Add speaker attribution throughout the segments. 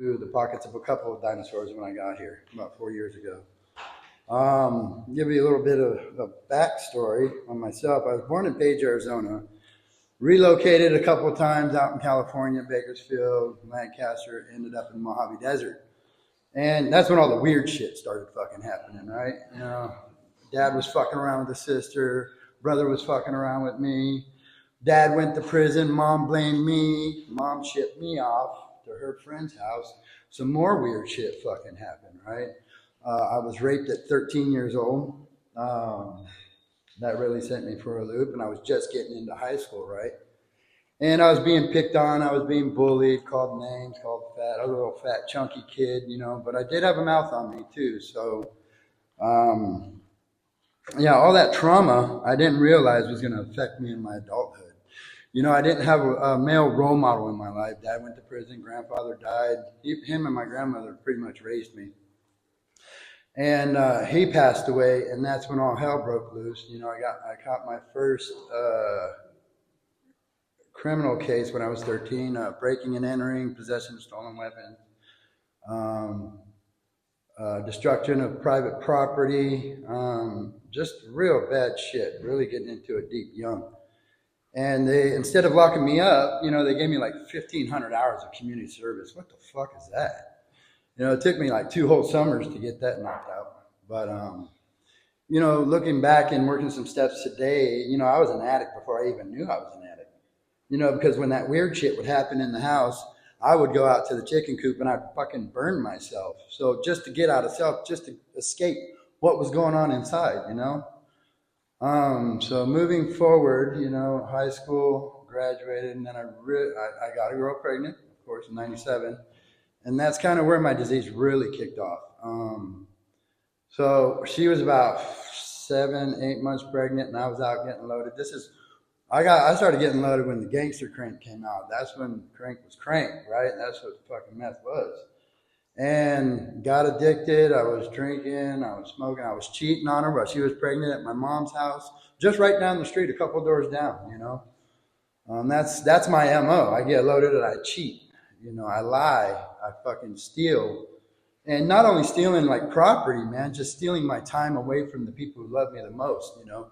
Speaker 1: the pockets of a couple of dinosaurs when I got here about 4 years ago. Give you a little bit of a backstory on myself. I was born in Page, Arizona, relocated a couple of times out in California, Bakersfield, Lancaster, ended up in Mojave Desert. And that's when all the weird shit started fucking happening, right? You know, dad was fucking around with the sister, brother was fucking around with me. Dad went to prison, mom blamed me, mom shipped me off to her friend's house. Some more weird shit fucking happened, right? I was raped at 13 years old. That really sent me for a loop, and I was just getting into high school, right? And I was being picked on, I was being bullied, called names, called fat. I was a little fat, chunky kid, you know, but I did have a mouth on me too. So, yeah, all that trauma I didn't realize was going to affect me in my adulthood. You know, I didn't have a male role model in my life. Dad went to prison, grandfather died. Him and my grandmother pretty much raised me. And he passed away, and that's when all hell broke loose. You know, I caught my first criminal case when I was 13, breaking and entering, possession of stolen weapons, destruction of private property, just real bad shit, really getting into it deep young. And they, instead of locking me up, you know, they gave me like 1,500 hours of community service. What the fuck is that? You know, it took me like 2 whole summers to get that knocked out. But, you know, looking back and working some steps today, you know, I was an addict before I even knew I was an addict. You know, because when that weird shit would happen in the house, I would go out to the chicken coop and I'd fucking burn myself. So just to get out of self, just to escape what was going on inside, you know. So moving forward, you know, high school, graduated, and then I got a girl pregnant, of course, in 97. And that's kind of where my disease really kicked off. So she was about 7, 8 months pregnant, and I was out getting loaded. I started getting loaded when the gangster crank came out. That's when crank was crank, right? That's what fucking meth was. And got addicted. I was drinking, I was smoking, I was cheating on her while she was pregnant at my mom's house, just right down the street, a couple doors down, you know. That's my MO. I get loaded and I cheat. You know, I lie, I fucking steal. And not only stealing like property, man, just stealing my time away from the people who love me the most, you know.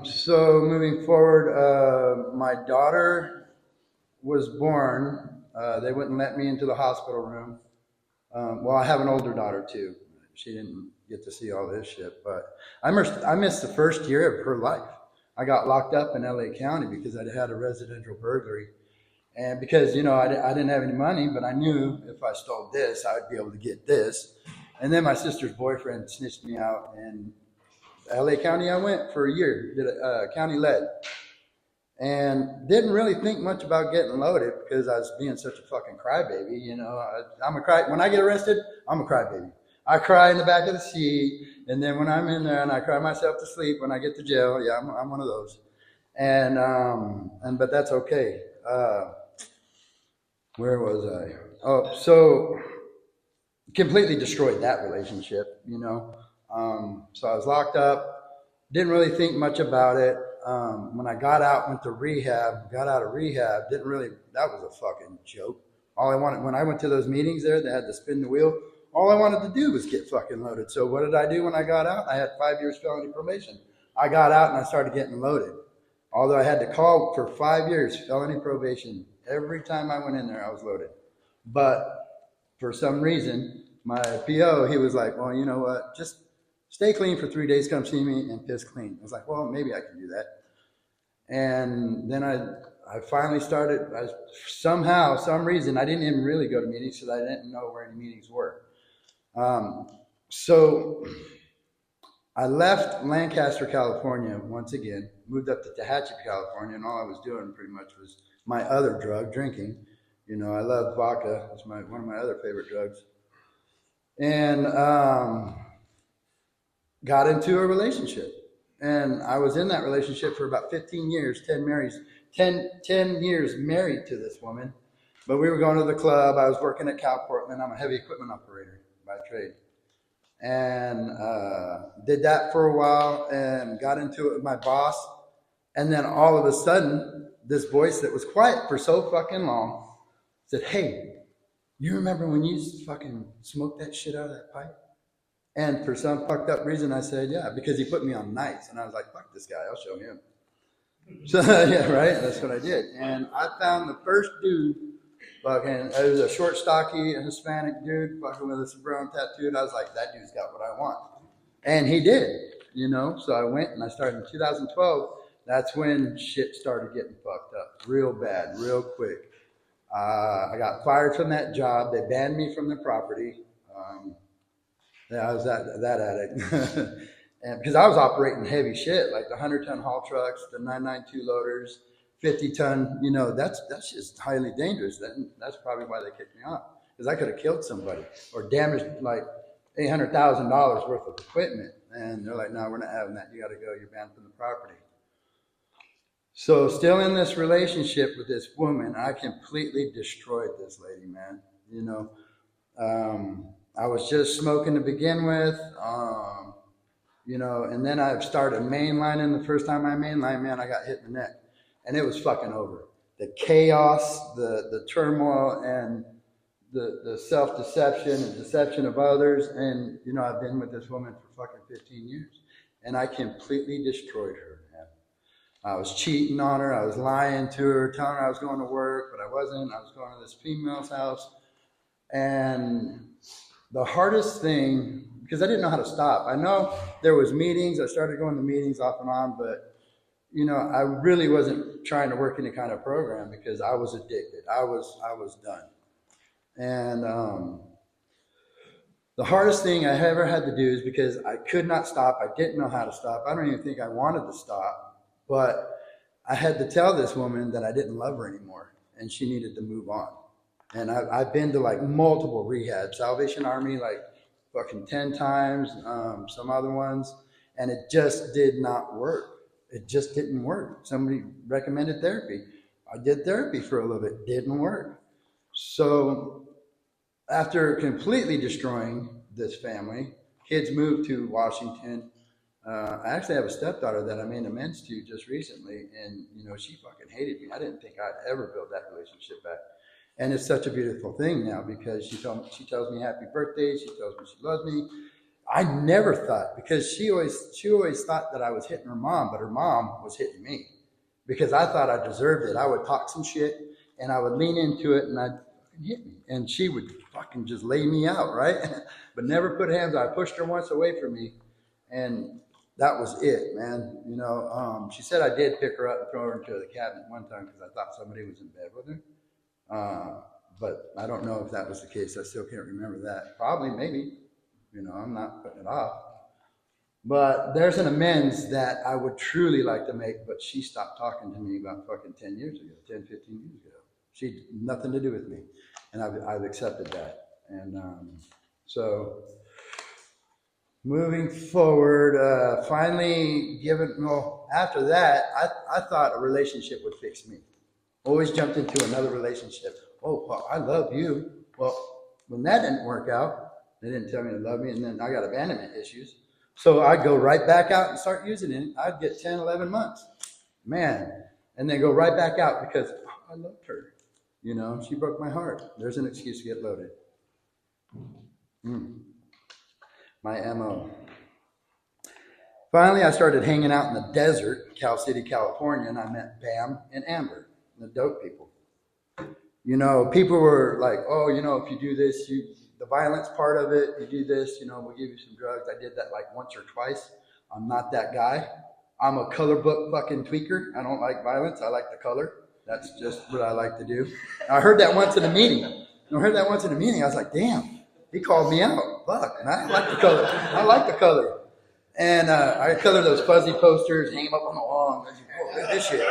Speaker 1: So moving forward, my daughter was born. They wouldn't let me into the hospital room. Well, I have an older daughter too. She didn't get to see all this shit, but I missed the first year of her life. I got locked up in LA County because I had a residential burglary. And because, you know, I didn't have any money, but I knew if I stole this, I'd be able to get this. And then my sister's boyfriend snitched me out, and LA County I went for a year, did a county lead. And didn't really think much about getting loaded because I was being such a fucking crybaby, you know. When I get arrested, I'm a crybaby. I cry in the back of the seat, and then when I'm in there and I cry myself to sleep when I get to jail, yeah, I'm one of those. But that's okay. Where was I? Oh, so completely destroyed that relationship, you know. So I was locked up, didn't really think much about it. When I got out, went to rehab, got out of rehab, that was a fucking joke. All I wanted, when I went to those meetings there, they had to spin the wheel. All I wanted to do was get fucking loaded. So what did I do when I got out? I had 5 years felony probation. I got out and I started getting loaded. Although I had to call for 5 years felony probation. Every time I went in there, I was loaded. But for some reason, my PO, he was like, well, you know what? Just stay clean for 3 days, come see me, and piss clean. I was like, well, maybe I can do that. And then I finally started, somehow, some reason, I didn't even really go to meetings because I didn't know where any meetings were. So I left Lancaster, California once again, moved up to Tehachapi, California, and all I was doing pretty much was my other drug, drinking. You know, I love vodka. It's one of my other favorite drugs. And got into a relationship. And I was in that relationship for about 15 years, 10 years married to this woman. But we were going to the club. I was working at Cal Portland. I'm a heavy equipment operator by trade. And did that for a while and got into it with my boss. And then all of a sudden, this voice that was quiet for so fucking long said, hey, You remember when you fucking smoked that shit out of that pipe? And for some fucked up reason, I said, yeah, because he put me on nights. And I was like, fuck this guy, I'll show him. So, yeah, right? That's what I did. And I found the first dude, fucking, it was a short, stocky, Hispanic dude, fucking with a sombrero tattooed. I was like, that dude's got what I want. And he did, you know? So I went and I started in 2012. That's when shit started getting fucked up real bad, real quick. I got fired from that job. They banned me from the property. Yeah, I was that addict. And because I was operating heavy shit, like the 100-ton haul trucks, the 992 loaders, 50-ton, you know, that's just highly dangerous. That's probably why they kicked me off, because I could have killed somebody or damaged like $800,000 worth of equipment. And they're like, no, we're not having that. You got to go. You're banned from the property. So still in this relationship with this woman, I completely destroyed this lady, man. You know, I was just smoking to begin with, you know, and then I started mainlining. The first time I mainlined, man, I got hit in the neck, and it was fucking over. The chaos, the turmoil, and the self-deception and deception of others. And, you know, I've been with this woman for fucking 15 years, and I completely destroyed her, man. I was cheating on her. I was lying to her, telling her I was going to work, but I wasn't. I was going to this female's house. And the hardest thing, because I didn't know how to stop. I know there was meetings. I started going to meetings off and on, but, you know, I really wasn't trying to work any kind of program because I was addicted. I was done. And the hardest thing I ever had to do is because I could not stop. I didn't know how to stop. I don't even think I wanted to stop, but I had to tell this woman that I didn't love her anymore and she needed to move on. And I've been to like multiple rehabs, Salvation Army, like fucking 10 times, some other ones, and it just did not work. It just didn't work. Somebody recommended therapy. I did therapy for a little bit, didn't work. So after completely destroying this family, kids moved to Washington. I actually have a stepdaughter that I made amends to just recently, and you know, she fucking hated me. I didn't think I'd ever build that relationship back. And it's such a beautiful thing now because she tells me happy birthday. She tells me she loves me. I never thought, because she always thought that I was hitting her mom, but her mom was hitting me because I thought I deserved it. I would talk some shit and I would lean into it and I'd fucking hit me. And she would fucking just lay me out, right? But never put hands on. I pushed her once away from me and that was it, man. You know, she said I did pick her up and throw her into the cabinet one time because I thought somebody was in bed with her. But I don't know if that was the case. I still can't remember that. Probably, maybe. You know, I'm not putting it off. But there's an amends that I would truly like to make, but she stopped talking to me about fucking 10 years ago, 10, 15 years ago. She had nothing to do with me. And I've accepted that. And so moving forward, finally after that, I thought a relationship would fix me. Always jumped into another relationship. Oh, well, I love you. Well, when that didn't work out, they didn't tell me to love me, and then I got abandonment issues. So I'd go right back out and start using it. I'd get 10, 11 months. Man. And then go right back out because I loved her. You know, she broke my heart. There's an excuse to get loaded. My MO. Finally, I started hanging out in the desert, Cal City, California, and I met Bam and Amber, the dope people. You know, people were like, oh, you know, if you do this, the violence part of it, you do this, you know, we'll give you some drugs. I did that like once or twice. I'm not that guy. I'm a color book fucking tweaker. I don't like violence. I like the color. That's just what I like to do. I heard that once in a meeting. I was like, damn, he called me out. Fuck, and I like the color. I like the color. And I color those fuzzy posters, hang them up on the wall, and oh, look at this shit.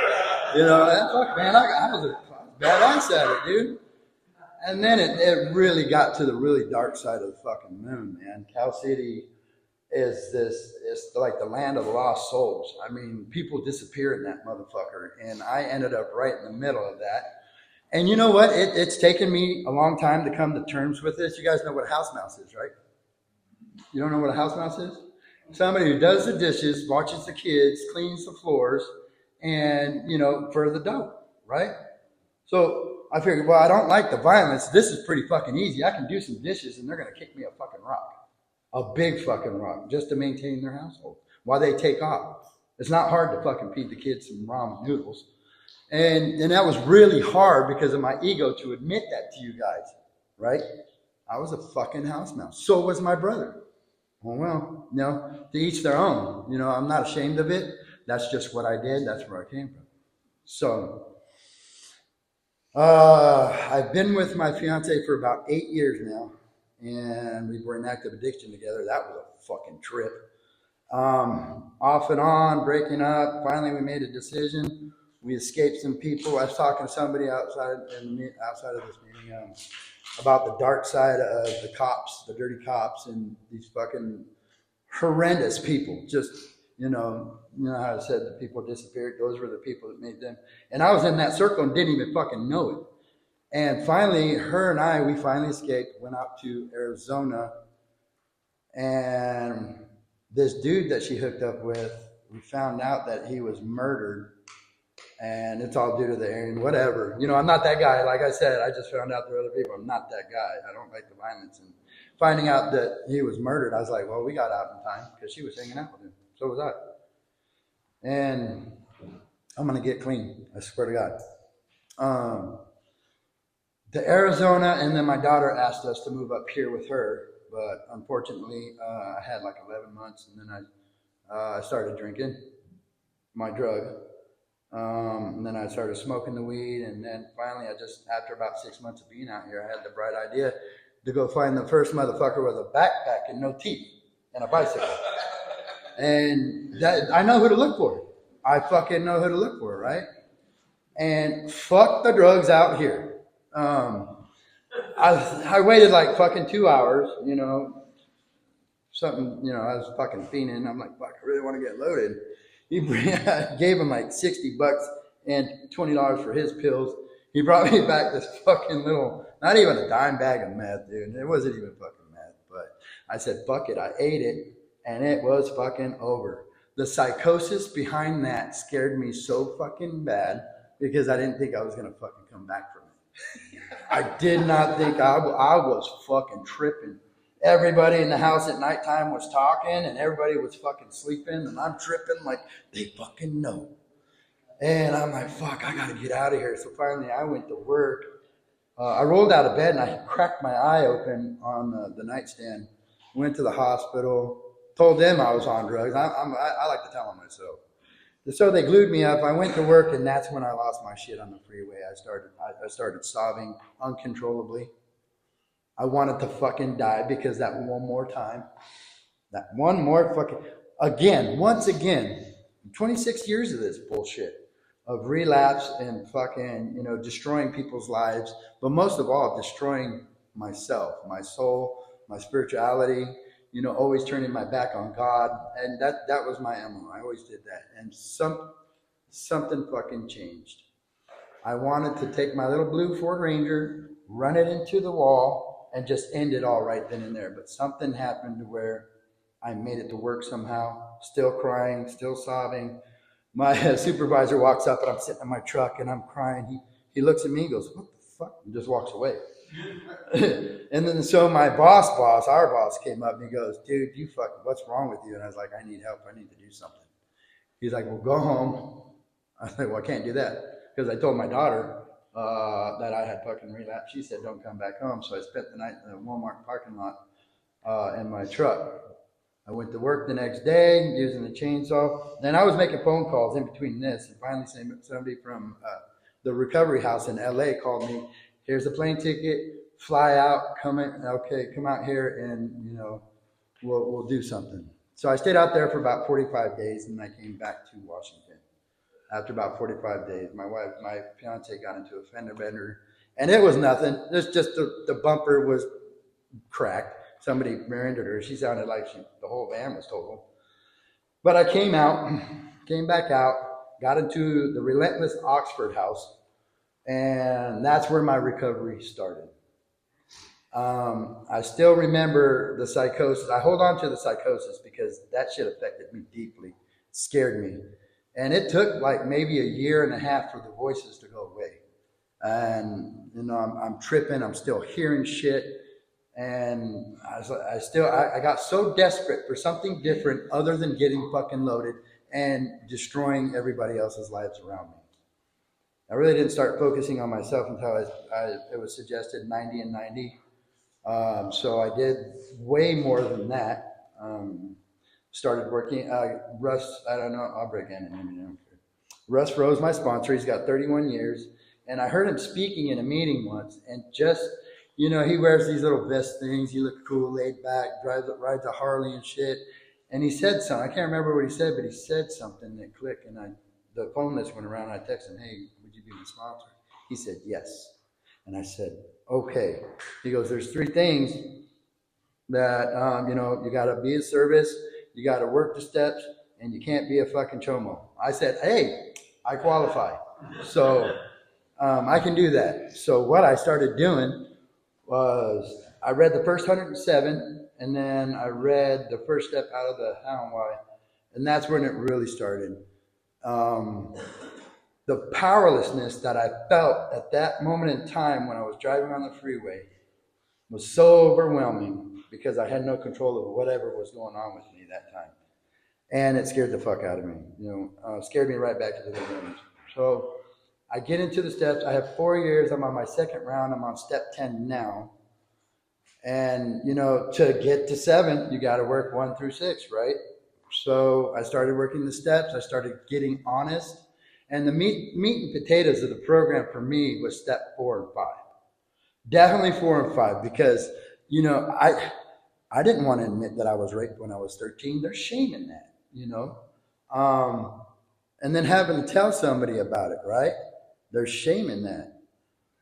Speaker 1: You know, and fuck, man, I was a badass at it, dude. And then it really got to the really dark side of the fucking moon, man. Cal City it's like the land of lost souls. I mean, people disappear in that motherfucker. And I ended up right in the middle of that. And you know what? It's taken me a long time to come to terms with this. You guys know what a house mouse is, right? You don't know what a house mouse is? Somebody who does the dishes, watches the kids, cleans the floors, and, you know, for the dope, right? So I figured, well, I don't like the violence. This is pretty fucking easy. I can do some dishes and they're going to kick me a fucking rock. A big fucking rock just to maintain their household while they take off. It's not hard to fucking feed the kids some ramen noodles. And that was really hard because of my ego to admit that to you guys, right? I was a fucking house mouse. So was my brother. Well, to each their own. I'm not ashamed of it. That's just what I did. That's where I came from. So, I've been with my fiance for about 8 years now, and we were in active addiction together. That was a fucking trip. Off and on, breaking up. Finally, we made a decision. We escaped some people. I was talking to somebody outside of this meeting about the dark side of the cops, the dirty cops, and these fucking horrendous people. Just, you know how I said the people disappeared. Those were the people that made them. And I was in that circle and didn't even fucking know it. And finally, her and I, we finally escaped, went out to Arizona. And this dude that she hooked up with, we found out that he was murdered. And it's all due to the area, whatever. I'm not that guy. Like I said, I just found out there are other people. I'm not that guy. I don't like the violence. And finding out that he was murdered, I was like, well, we got out in time because she was hanging out with him. So was I. And I'm going to get clean. I swear to God. To Arizona, and then my daughter asked us to move up here with her. But unfortunately, I had like 11 months, and then I started drinking my drug. And then I started smoking the weed, and then finally after about 6 months of being out here, I had the bright idea to go find the first motherfucker with a backpack and no teeth and a bicycle. And that, I know who to look for. I fucking know who to look for, right? And fuck the drugs out here. I waited like fucking 2 hours, something, I was fucking fiending. I'm like, fuck, I really want to get loaded. I gave him like $60 and $20 for his pills. He brought me back this fucking little, not even a dime bag of meth, dude. It wasn't even fucking meth, but I said, fuck it. I ate it and it was fucking over. The psychosis behind that scared me so fucking bad because I didn't think I was going to fucking come back from it. I did not think I was fucking tripping. Everybody in the house at nighttime was talking and everybody was fucking sleeping and I'm tripping like they fucking know. And I'm like, fuck, I gotta get out of here. So finally I went to work. I rolled out of bed and I cracked my eye open on the nightstand. Went to the hospital, told them I was on drugs. I like to tell them myself. So they glued me up. I went to work and that's when I lost my shit on the freeway. I started sobbing uncontrollably. I wanted to fucking die because that one more time, once again, 26 years of this bullshit of relapse and fucking, destroying people's lives, but most of all, destroying myself, my soul, my spirituality, always turning my back on God. And that was my MO. I always did that. And something fucking changed. I wanted to take my little blue Ford Ranger, run it into the wall, and just end it all right then and there. But something happened to where I made it to work somehow, still crying, still sobbing. My supervisor walks up and I'm sitting in my truck and I'm crying. He looks at me and goes, what the fuck? And just walks away. And then so my our boss came up and he goes, dude, what's wrong with you? And I was like, I need help. I need to do something. He's like, well, go home. I was like, well, I can't do that. Because I told my daughter that I had fucking relapsed. She said, don't come back home. So I spent the night in the Walmart parking lot in my truck. I went to work the next day using the chainsaw. Then I was making phone calls in between this. And finally somebody from the recovery house in LA called me. Here's the plane ticket. Fly out. Come out here and, we'll do something. So I stayed out there for about 45 days and I came back to Washington. After about 45 days, my fiance got into a fender bender, and it was nothing. It's just the bumper was cracked. Somebody rear-ended her. She sounded like the whole van was total. But I came back out, got into the relentless Oxford house, and that's where my recovery started. I still remember the psychosis. I hold on to the psychosis because that shit affected me deeply. It scared me. And it took like maybe a year and a half for the voices to go away. and you know, I'm tripping. I'm still hearing shit, and I got so desperate for something different other than getting fucking loaded and destroying everybody else's lives around me. I really didn't start focusing on myself until it was suggested 90 and 90. So I did way more than that. Started working. Russ, I don't know. I'll break in. Russ Rose, my sponsor. He's got 31 years. And I heard him speaking in a meeting once. And just, you know, he wears these little vest things. He looked cool, laid back, rides a Harley and shit. And he said something. I can't remember what he said, but he said something that clicked. And the phone list went around. I texted him, hey, would you be my sponsor? He said, yes. And I said, okay. He goes, there's 3 things that, you know, you got to be of service, you got to work the steps, and you can't be a fucking chomo. I said, hey, I qualify. So I can do that. So what I started doing was I read the first 107, and then I read the first step out of the how and why. And that's when it really started. The powerlessness that I felt at that moment in time when I was driving on the freeway was so overwhelming because I had no control over whatever was going on with me that time. And it scared the fuck out of me, you know, scared me right back to the beginning. So I get into the steps. I have 4 years. I'm on my 2nd round. I'm on step 10 now. And, you know, to get to 7, you got to work 1 through 6, right? So I started working the steps. I started getting honest. And the meat and potatoes of the program for me was step 4 and 5. Definitely 4 and 5, because, you know, I didn't want to admit that I was raped when I was 13. There's shame in that, you know. And then having to tell somebody about it, right? There's shame in that.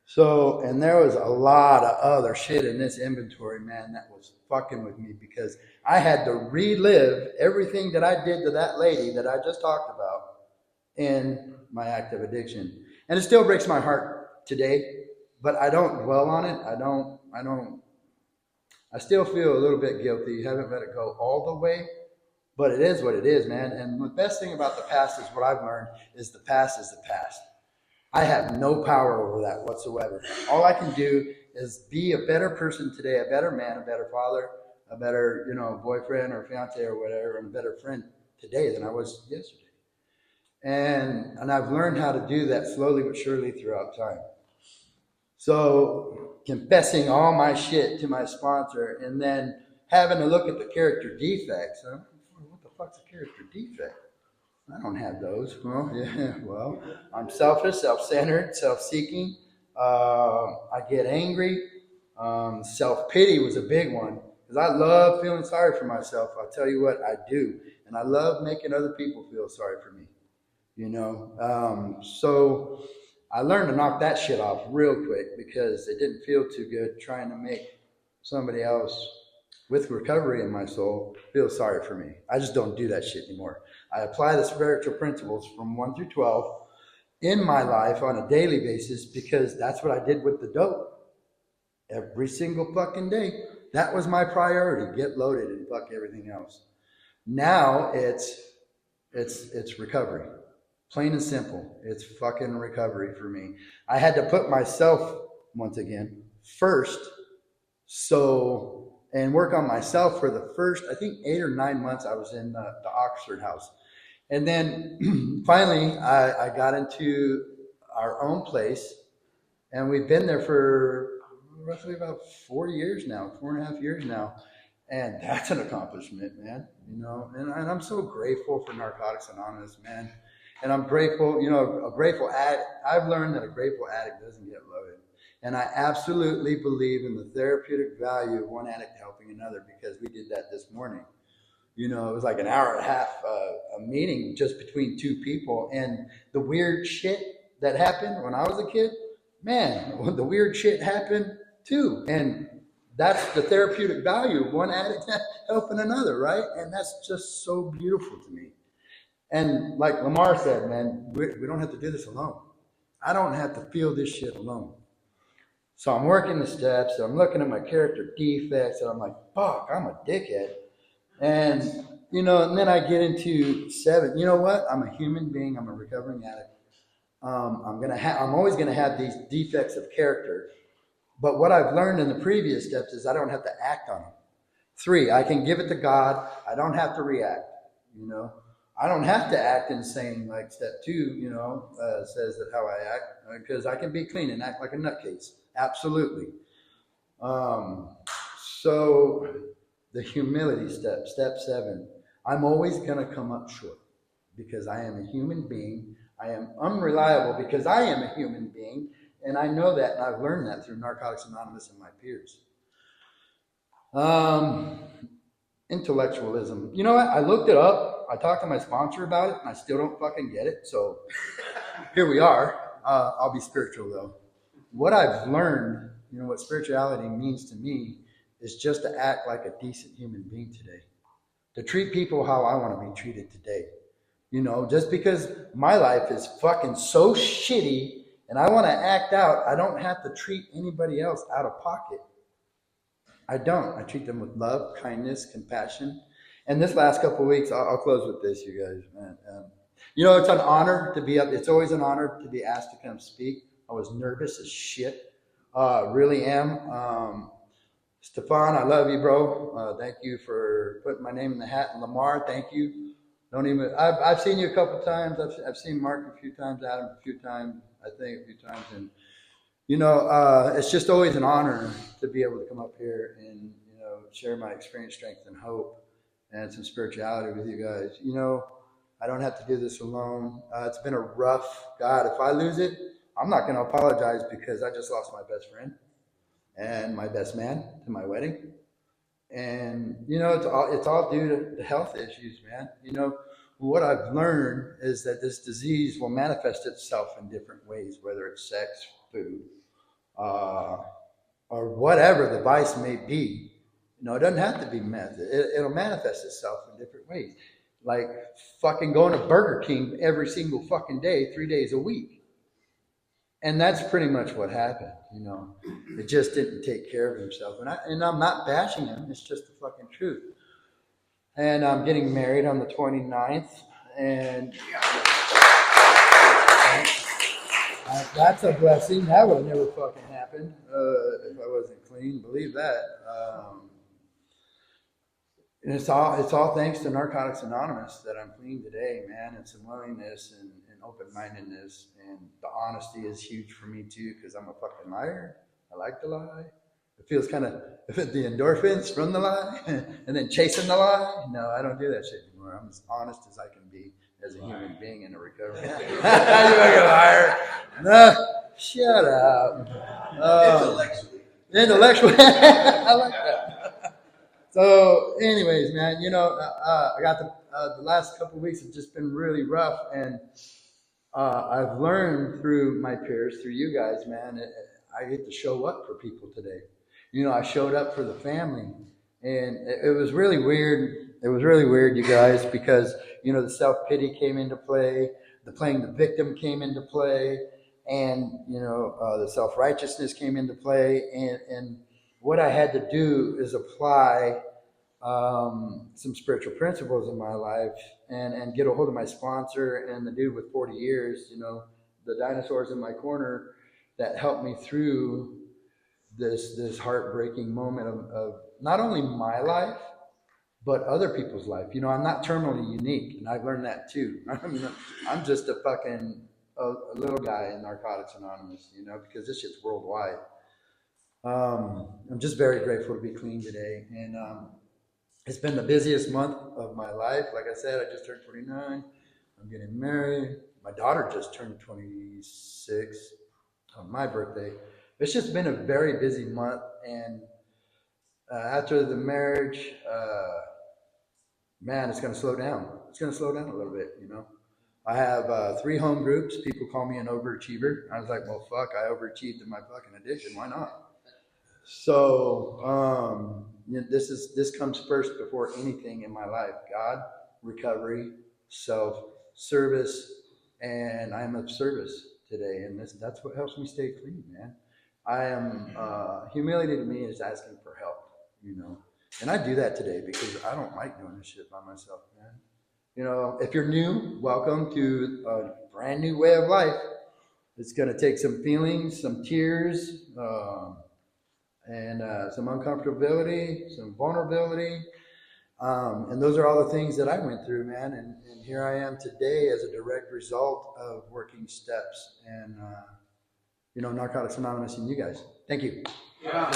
Speaker 1: So, and there was a lot of other shit in this inventory, man, that was fucking with me, because I had to relive everything that I did to that lady that I just talked about in my active addiction. And it still breaks my heart today, but I don't dwell on it. I still feel a little bit guilty. Haven't let it go all the way, but it is what it is, man. And the best thing about the past is what I've learned is the past is the past. I have no power over that whatsoever. All I can do is be a better person today, a better man, a better father, a better, you know, boyfriend or fiance or whatever, and a better friend today than I was yesterday. And I've learned how to do that slowly but surely throughout time. So confessing all my shit to my sponsor and then having to look at the character defects. Huh? What the fuck's a character defect? I don't have those. Well, yeah, well, I'm selfish, self-centered, self-seeking. I get angry. Self-pity was a big one, because I love feeling sorry for myself. I'll tell you what, I do. And I love making other people feel sorry for me. You know, so I learned to knock that shit off real quick, because it didn't feel too good trying to make somebody else with recovery in my soul feel sorry for me. I just don't do that shit anymore. I apply the spiritual principles from 1 through 12 in my life on a daily basis, because that's what I did with the dope. Every single fucking day. That was my priority. Get loaded and fuck everything else. Now it's recovery. Plain and simple. It's fucking recovery for me. I had to put myself, once again, first, and work on myself for the first, I think, 8 or 9 months I was in the Oxford house. And then finally, I got into our own place, and we've been there for roughly about 4 years now, 4.5 years now. And that's an accomplishment, man. You know, and I'm so grateful for Narcotics Anonymous, man. And I'm grateful, you know, a grateful addict. I've learned that a grateful addict doesn't get loaded. And I absolutely believe in the therapeutic value of one addict helping another, because we did that this morning. You know, it was like an hour and a half, a meeting just between 2 people. And the weird shit that happened when I was a kid, man, the weird shit happened too. And that's the therapeutic value of one addict helping another, right? And that's just so beautiful to me. And like Lamar said, man, we don't have to do this alone. I don't have to feel this shit alone. So I'm working the steps, I'm looking at my character defects, and I'm like, fuck, I'm a dickhead. And, you know, and then I get into 7. You know what? I'm a human being. I'm a recovering addict. I'm always gonna have these defects of character. But what I've learned in the previous steps is I don't have to act on them. 3, I can give it to God. I don't have to react. You know, I don't have to act insane like step 2. You know, says that how I act, because I can be clean and act like a nutcase. Absolutely. So the humility step, step 7. I'm always gonna come up short because I am a human being. I am unreliable because I am a human being. And I know that, and I've learned that through Narcotics Anonymous and my peers. Intellectualism. You know what? I looked it up. I talked to my sponsor about it, and I still don't fucking get it. So here we are. I'll be spiritual, though. What I've learned, you know, what spirituality means to me is just to act like a decent human being today. To treat people how I want to be treated today. You know, just because my life is fucking so shitty and I want to act out, I don't have to treat anybody else out of pocket. I don't. I treat them with love, kindness, compassion. And this last couple of weeks, I'll close with this, you guys. Man. You know, it's an honor to be up. It's always an honor to be asked to come speak. I was nervous as shit. Really am. Stefan, I love you, bro. Thank you for putting my name in the hat. And Lamar, thank you. Don't even. I've seen you a couple of times. I've seen Mark a few times, Adam a few times, I think a few times, and you know, it's just always an honor to be able to come up here and you know share my experience, strength, and hope, and some spirituality with you guys. You know, I don't have to do this alone. It's been a rough. God, if I lose it, I'm not going to apologize because I just lost my best friend and my best man to my wedding. And, you know, it's all due to the health issues, man. You know, what I've learned is that this disease will manifest itself in different ways, whether it's sex, food, or whatever the vice may be. You know, it doesn't have to be meth. It'll manifest itself in different ways. Like fucking going to Burger King every single fucking day, 3 days a week. And that's pretty much what happened, you know. It just didn't take care of himself. And I'm not bashing him. It's just the fucking truth. And I'm getting married on the 29th. And that's a blessing. That would have never fucking happened if I wasn't clean. Believe that. And it's all thanks to Narcotics Anonymous that I'm clean today, man. And some willingness and open-mindedness, and the honesty is huge for me too, because I'm a fucking liar. I like to lie. It feels kind of the endorphins from the lie, and then chasing the lie. No, I don't do that shit anymore. I'm as honest as I can be as a human being in a recovery. You fucking liar! No, shut up. Intellectually. I like that. So, anyways, man, you know, I got the last couple of weeks have just been really rough, and I've learned through my peers, through you guys, man, I get to show up for people today. You know, I showed up for the family, and it was really weird. It was really weird, you guys, because, you know, the self-pity came into play, the playing the victim came into play, and, you know, the self-righteousness came into play, and what I had to do is apply some spiritual principles in my life and get a hold of my sponsor and the dude with 40 years, you know, the dinosaurs in my corner that helped me through this heartbreaking moment of not only my life, but other people's life. You know, I'm not terminally unique, and I've learned that too. I'm just a fucking a little guy in Narcotics Anonymous, you know, because this shit's worldwide. I'm just very grateful to be clean today, and it's been the busiest month of my life. Like I said, I just turned 29. I'm getting married. My daughter just turned 26 on my birthday. It's just been a very busy month, and after the marriage, man, it's going to slow down. It's going to slow down a little bit, you know. I have 3 home groups. People call me an overachiever. I was like, well, fuck, I overachieved in my fucking addiction. Why not? So this comes first before anything in my life. God, recovery, self, service, and I'm of service today. And that's what helps me stay clean, man. I am, humility to me is asking for help, you know. And I do that today because I don't like doing this shit by myself, man. You know, if you're new, welcome to a brand new way of life. It's going to take some feelings, some tears, and some uncomfortability, some vulnerability. And those are all the things that I went through, man. And here I am today as a direct result of working steps and, Narcotics Anonymous and you guys. Thank you. Yeah.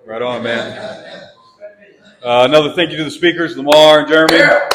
Speaker 2: Right on, man. Another thank you to the speakers, Lamar and Jeremy.